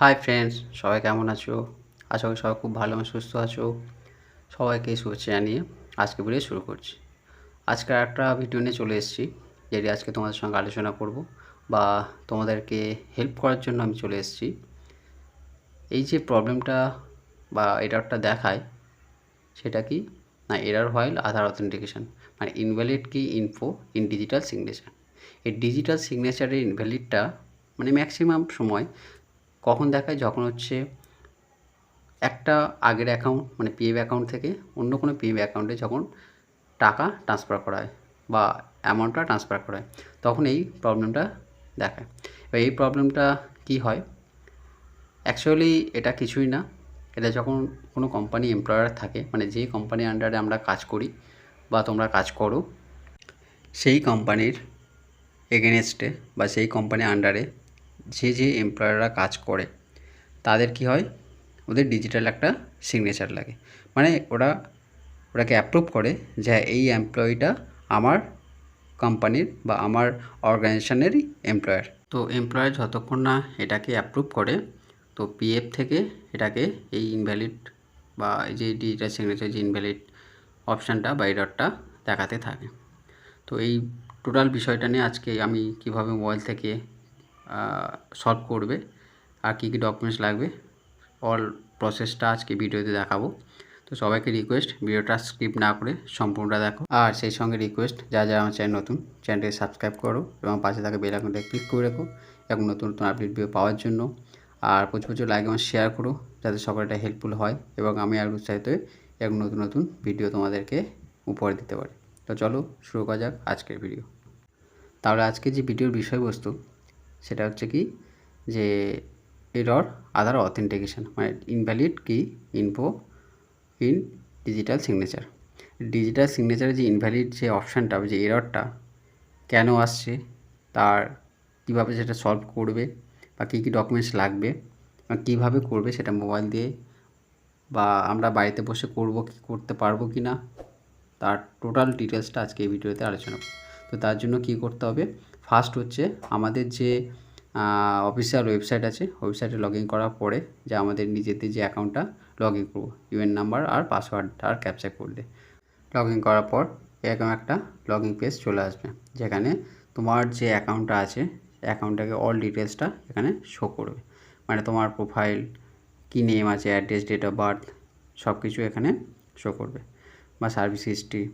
Hi friends, সবাই কেমন আছো? আশা করি সবাই খুব ভালো এবং সুস্থ আছো। সবাইকে শুভেচ্ছা জানিয়ে আজকে ভিডিও শুরু করছি। আজকে একটা ভিডিও নিয়ে চলে এসেছি, যেটি আজকে তোমাদের সঙ্গে আলোচনা করব বা তোমাদেরকে হেল্প করার জন্য আমি চলে এসেছি। এই যে প্রবলেমটা বা এররটা দেখায়, সেটা কি না, এরর হোয়াইল আধার অথেন্টিকেশন, মানে ইনভ্যালিড কি ইনফো ইন ডিজিটাল সিগনেচার। এই ডিজিটাল সিগনেচারের ইনভ্যালিডটা মানে ম্যাক্সিমাম সময় কখন দেখায়, যখন হচ্ছে একটা আগের অ্যাকাউন্ট মানে পিএফ অ্যাকাউন্ট থেকে অন্য কোনো পিএফ অ্যাকাউন্টে যখন টাকা ট্রান্সফার করা হয় বা অ্যামাউন্টটা ট্রান্সফার করা হয়, তখন এই প্রবলেমটা দেখায়। এবার এই প্রবলেমটা কি হয়, অ্যাকচুয়ালি এটা কিছুই না। এটা যখন কোনো কোম্পানি এমপ্লয়ার থাকে, মানে যে কোম্পানির আন্ডারে আমরা কাজ করি বা তোমরা কাজ করো, সেই কোম্পানির এগেনস্টে বা সেই কোম্পানির আন্ডারে যে এমপ্লয়াররা কাজ করে, তাদের কি হয়, ওদের ডিজিটাল একটা সিগনেচার লাগে। মানে ওটাকে অ্যাপ্রুভ করে যে এই এমপ্লয়িটা আমার কোম্পানির বা আমার অর্গানাইজেশনেরই এমপ্লয়ার। তো এমপ্লয়ার যতক্ষণ না এটাকে অ্যাপ্রুভ করে, তো পিএফ থেকে এটাকে এই ইনভ্যালিড বা এই যে ডিজিটাল সিগনেচার যে ইনভ্যালিড অপশানটা বা এররটা দেখাতে থাকে। তো এই টোটাল বিষয়টা নিয়ে আজকে আমি কিভাবে মোবাইল থেকে সলভ করবে আর কী কী ডকুমেন্টস লাগবে, অল প্রসেসটা আজকে ভিডিওতে দেখাবো। তো সবাইকে রিকোয়েস্ট, ভিডিওটা স্কিপ না করে সম্পূর্ণটা দেখো। আর সেই সঙ্গে রিকোয়েস্ট, যারা আমার চ্যানেল নতুন, চ্যানেলটাকে সাবস্ক্রাইব করো এবং পাশে থাকা বেল আইকনটা ক্লিক করে রাখো এবং নতুন নতুন আপডেট ভিডিও পাওয়ার জন্য। আর প্রচুর লাইক এবং শেয়ার করো, যাতে সকলটা হেল্পফুল হয় এবং আমি আর উৎসাহিত হয়ে এবং নতুন নতুন ভিডিও তোমাদেরকে উপহার দিতে পারি। তো চলো শুরু করা যাক আজকের ভিডিও। তাহলে আজকে যে ভিডিওর বিষয়বস্তু, সেটা হচ্ছে কি, যে এরর আধার অথেন্টিকেশন, মানে ইনভ্যালিড কি info in digital signature. Digital সিগনেচারের যে ইনভ্যালিড যে অপশানটা, যে এররটা কেন আসছে, তার কীভাবে সেটা সলভ করবে বা কী কী ডকুমেন্টস লাগবে বা কীভাবে করবে, সেটা মোবাইল দিয়ে বা আমরা বাড়িতে বসে করব কি করতে পারবো কি না, তার টোটাল ডিটেলসটা আজকে এই ভিডিওতে আলোচনা করব। তো তার জন্য কী করতে হবে, ফার্স্ট হচ্ছে আমাদের যে অফিসিয়াল ওয়েবসাইট আছে, ওয়েবসাইটে লগ ইন করার পরে যে আমাদের নিজেদের যে অ্যাকাউন্টটা লগ ইন করবো, ইউএন নাম্বার আর পাসওয়ার্ড আর ক্যাপচা করলে লগ ইন করার পর এরকম একটা লগ ইন পেজ চলে আসবে, যেখানে তোমার যে অ্যাকাউন্টটা আছে অ্যাকাউন্টটাকে অল ডিটেলসটা এখানে শো করবে। মানে তোমার প্রোফাইল, কী নেম আছে, অ্যাড্রেস, ডেট অফ বার্থ, সব কিছু এখানে শো করবে বা সার্ভিস হিস্ট্রি।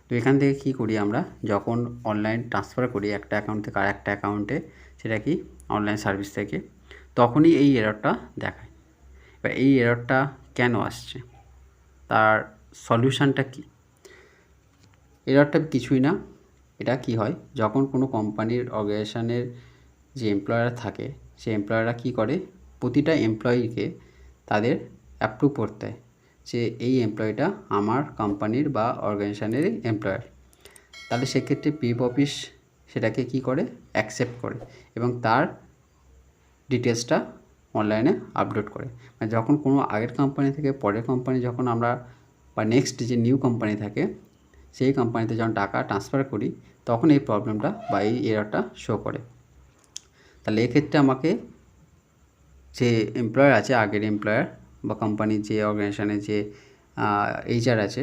তো এখান থেকে কী করি, আমরা যখন অনলাইন ট্রান্সফার করি একটা অ্যাকাউন্ট থেকে আর একটা অ্যাকাউন্টে, সেটা কি অনলাইন সার্ভিস থেকে, তখনই এই এররটা দেখায়। এবার এই এররটা কেন আসছে, তার সলিউশানটা কী? এররটা কিছুই না, এটা কি হয়, যখন কোনো কোম্পানির অর্গানাইজেশনের যে এমপ্লয়ার থাকে, সেই এমপ্লয়াররা কী করে, প্রতিটা এমপ্লয়িকে তাদের অ্যাপ্রুভ করতে হয় যে এই এমপ্লয়িটা আমার কোম্পানির বা অর্গানাইজেশনেরই এমপ্লয়ার। তাহলে সেক্ষেত্রে পিএফ অফিস সেটাকে কী করে, অ্যাকসেপ্ট করে এবং তার ডিটেলসটা অনলাইনে আপলোড করে। মানে যখন কোনো আগের কোম্পানি থেকে পরের কোম্পানি যখন আমরা বা নেক্সট যে নিউ কোম্পানি থাকে, সেই কোম্পানিতে যখন টাকা ট্রান্সফার করি, তখন এই প্রবলেমটা বা এই এররটা শো করে। তাহলে এক্ষেত্রে আমাকে যে এমপ্লয়ার আছে, আগের এমপ্লয়ার বা কোম্পানির যে অর্গানাইজেশনের যে এইচআর আছে,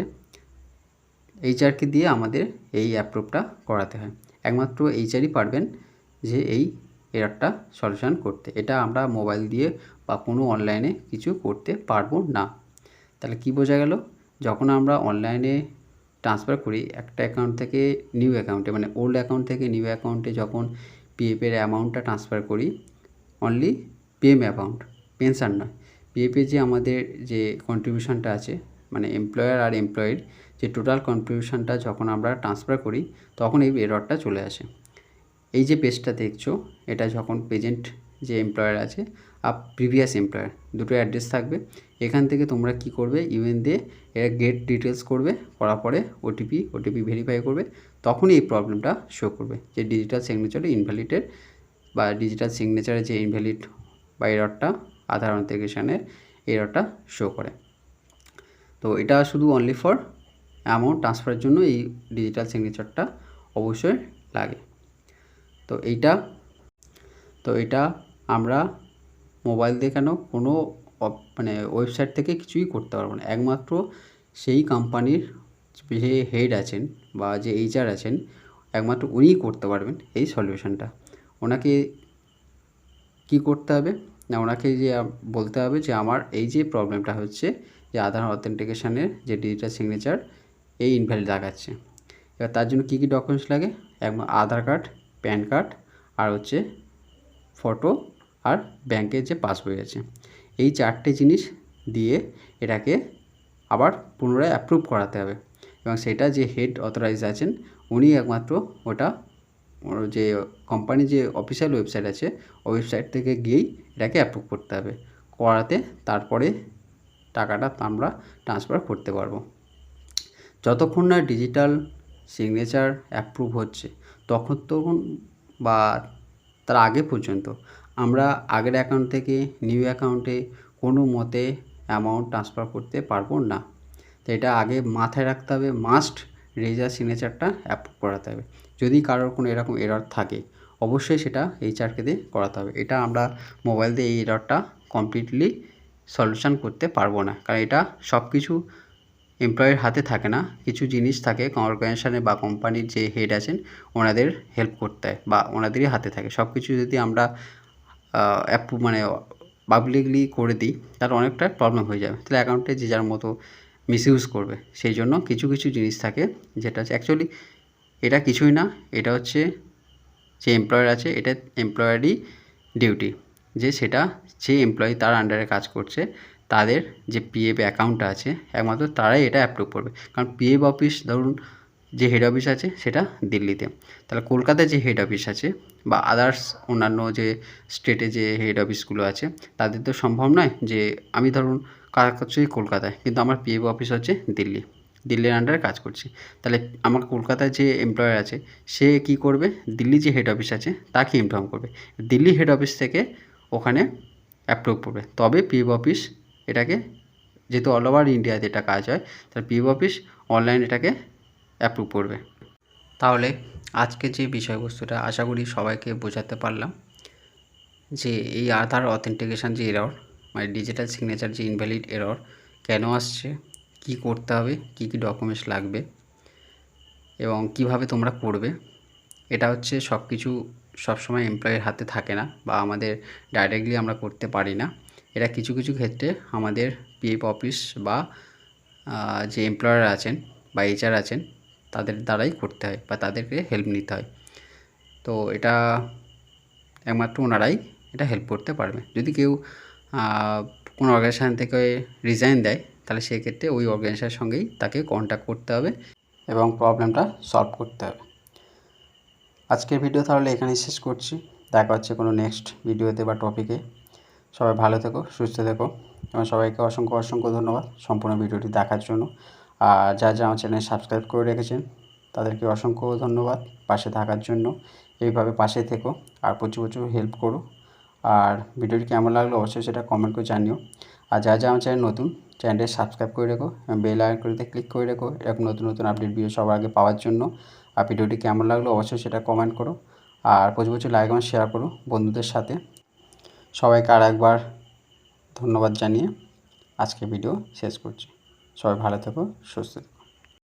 এইচআরকে দিয়ে আমাদের এই অ্যাপ্রুভটা করাতে হয়। একমাত্র এইচআরই পারবেন যে এই এররটা সলিউশন করতে। এটা আমরা মোবাইল দিয়ে বা কোনো অনলাইনে কিছু করতে পারবো না। তাহলে কী বোঝা গেল, যখন আমরা অনলাইনে ট্রান্সফার করি একটা অ্যাকাউন্ট থেকে নিউ অ্যাকাউন্টে, মানে ওল্ড অ্যাকাউন্ট থেকে নিউ অ্যাকাউন্টে যখন পিএফের অ্যামাউন্টটা ট্রান্সফার করি, অনলি পিএম অ্যামাউন্ট, পেনশন নয়, পিএফের যে আমাদের যে কন্ট্রিবিউশনটা আছে, মানে এমপ্লয়ার আর এমপ্লয়ির যে টোটাল কন্ট্রিবিউশনটা যখন আমরা ট্রান্সফার করি, তখন এই এররটা চলে আসে। এই যে পেজটা দেখছো, এটা যখন প্রেজেন্ট যে এমপ্লয়ার আছে আর প্রিভিয়াস এমপ্লয়ার, দুটো অ্যাড্রেস থাকবে। এখান থেকে তোমরা কি করবে, ইউএন দিয়ে এর গেট ডিটেলস করবে, করার পরে ওটিপি ভেরিফাই করবে, তখনই এই প্রবলেমটা শো করবে যে ডিজিটাল সিগনেচারে ইনভ্যালিডের বা ডিজিটাল সিগনেচারে যে ইনভ্যালিড বা এররটা আধার অথেন্টিকেশনের এররটা শো করে। তো এটা শুধু অনলি ফর অ্যামাউন্ট ট্রান্সফারের জন্য এই ডিজিটাল সিগনেচারটা অবশ্যই লাগে। তো এটা আমরা মোবাইল দিয়ে কেন কোনো মানে ওয়েবসাইট থেকে কিছুই করতে পারবো না। একমাত্র সেই কোম্পানির যে হেড আছেন বা যে এইচআর আছেন, একমাত্র উনিই করতে পারবেন এই সলিউশনটা। ওনাকে কি করতে হবে না, ওনাকে যে বলতে হবে যে আমার এই যে প্রবলেমটা হচ্ছে, যে আধার অথেন্টিকেশনের যে ডিজিটাল সিগনেচার এই ইনভ্যালিড দেখাচ্ছে। এবার তার জন্য কী কী ডকুমেন্টস লাগে, আধার কার্ড, প্যান কার্ড, আর হচ্ছে ফটো, আর ব্যাংকের যে পাসবই আছে। এই 4টে জিনিস দিয়ে এটাকে আবার পুনরায় অ্যাপ্রুভ করাতে হবে, এবং সেটা যে হেড অথরাইজ আছেন উনি একমাত্র ওটা যে কোম্পানির যে অফিসিয়াল ওয়েবসাইট আছে ওয়েবসাইট থেকে গিয়েই এটাকে অ্যাপ্রুভ করতে হবে, করাতে তারপরে টাকাটা আমরা ট্রান্সফার করতে পারবো। যতক্ষণ না ডিজিটাল সিগনেচার অ্যাপ্রুভ হচ্ছে তখন বা তার আগে পর্যন্ত আমরা আগের অ্যাকাউন্ট থেকে নিউ অ্যাকাউন্টে কোনো মতে অ্যামাউন্ট ট্রান্সফার করতে পারবো না। তো এটা আগে মাথায় রাখতে হবে, মাস্ট ডিজিটাল সিগনেচারটা অ্যাপ্রুভ করাতে হবে। যদি কারোর কোনো এরকম এরর থাকে অবশ্যই সেটা এইচআরকে দিয়ে করাতে হবে। এটা আমরা মোবাইল দিয়ে এই এররটা কমপ্লিটলি সলিউশন করতে পারবো না, কারণ এটা সব কিছু এমপ্লয়ের হাতে থাকে না, কিছু জিনিস থাকে অর্গানাইজেশনে বা কোম্পানির যে হেড আছেন ওনাদের হেল্প করতে হয় বা ওনাদেরই হাতে থাকে। সব কিছু যদি আমরা মানে পাবলিকলি করে দিই তাহলে অনেকটা প্রবলেম হয়ে যাবে, তাহলে অ্যাকাউন্টে যে যার মতো মিসইউজ করবে। সেই জন্য কিছু কিছু জিনিস থাকে যেটা হচ্ছে অ্যাকচুয়ালি এটা কিছুই না, এটা হচ্ছে যে এমপ্লয়ার আছে এটা এমপ্লয়ারই ডিউটি, যে সেটা যে এমপ্লয়ি তার আন্ডারে কাজ করছে তাদের যে পিএফ অ্যাকাউন্টটা আছে একমাত্র তারাই এটা অ্যাপ্রুভ করবে। কারণ পিএফ অফিস ধরুন যে হেড অফিস আছে সেটা দিল্লিতে, তাহলে কলকাতায় যে হেড অফিস আছে বা আদার্স অন্যান্য যে স্টেটে যে হেড অফিসগুলো আছে তাদের তো সম্ভব নয় যে আমি ধরুন কাজ করছি কলকাতায় কিন্তু আমার পিএফ অফিস হচ্ছে দিল্লির আন্ডারে কাজ করছি, তাহলে আমার কলকাতায় যে এমপ্লয়ার আছে সে কি করবে, দিল্লি যে হেড অফিস আছে তাকে ইনফর্ম করবে, দিল্লি হেড অফিস থেকে ওখানে অ্যাপ্রুভ করবে, তবে পিএফ অফিস এটাকে, যেহেতু অল ওভার ইন্ডিয়াতে এটা কাজ হয় তাহলে পিএফ অফিস অনলাইন এটাকে অ্যাপ্রুভ করবে। তাহলে আজকে যে বিষয়বস্তুটা আশা করি সবাইকে বোঝাতে পারলাম, যে এই আধার অথেন্টিকেশান যে এরর মানে ডিজিটাল সিগনেচার যে ইনভ্যালিড এরর কেন আসছে, কি করতে হবে, কি কি ডকুমেন্টস লাগবে এবং কিভাবে তোমরা করবে। এটা হচ্ছে সব কিছু সবসময় এমপ্লয়ের হাতে থাকে না বা আমাদের ডাইরেক্টলি আমরা করতে পারি না। এটা কিছু কিছু ক্ষেত্রে আমাদের পিএফ অফিস বা যে এমপ্লয়ার আছেন বা এইচআর আছেন তাদের দ্বারাই করতে হয় বা তাদেরকে হেল্প নিতে হয়। তো এটা একমাত্র ওনারাই এটা হেল্প করতে পারবে। যদি কেউ কোনো অর্গানাইজেশান থেকে রিজাইন দেয় তাহলে সেক্ষেত্রে ওই অর্গানাইজেশনের সঙ্গেই তাকে কন্ট্যাক্ট করতে হবে এবং প্রবলেমটা সলভ করতে হবে। আজকের ভিডিও তাহলে এখানেই শেষ করছি, দেখা হচ্ছে কোনো নেক্সট ভিডিওতে বা টপিকে। সবাই ভালো থেকো, সুস্থ থেকো এবং সবাইকে অসংখ্য অসংখ্য ধন্যবাদ সম্পূর্ণ ভিডিওটি দেখার জন্য। আর যা আমার চ্যানেল সাবস্ক্রাইব করে রেখেছেন তাদেরকে অসংখ্য ধন্যবাদ পাশে থাকার জন্য। এইভাবে পাশে থেকো আর প্রচুর হেল্প করো। আর ভিডিওটি কেমন লাগলো অবশ্যই সেটা কমেন্ট করে জানিও। আর যা আমার চ্যানেল নতুন, চ্যানেলটি সাবস্ক্রাইব করে রেখো এবং বেল আইকনটিতে ক্লিক করে রেখো এরকম নতুন নতুন আপডেট ভিডিও সবার আগে পাওয়ার জন্য। আর ভিডিওটি কেমন লাগলো অবশ্যই সেটা কমেন্ট করো আর প্রচুর লাইক এবং শেয়ার করো বন্ধুদের সাথে। সবাইকে আর একবার ধন্যবাদ জানিয়ে আজকে ভিডিও শেষ করছি। সবাই ভালো থেকো, সুস্থ থেকো।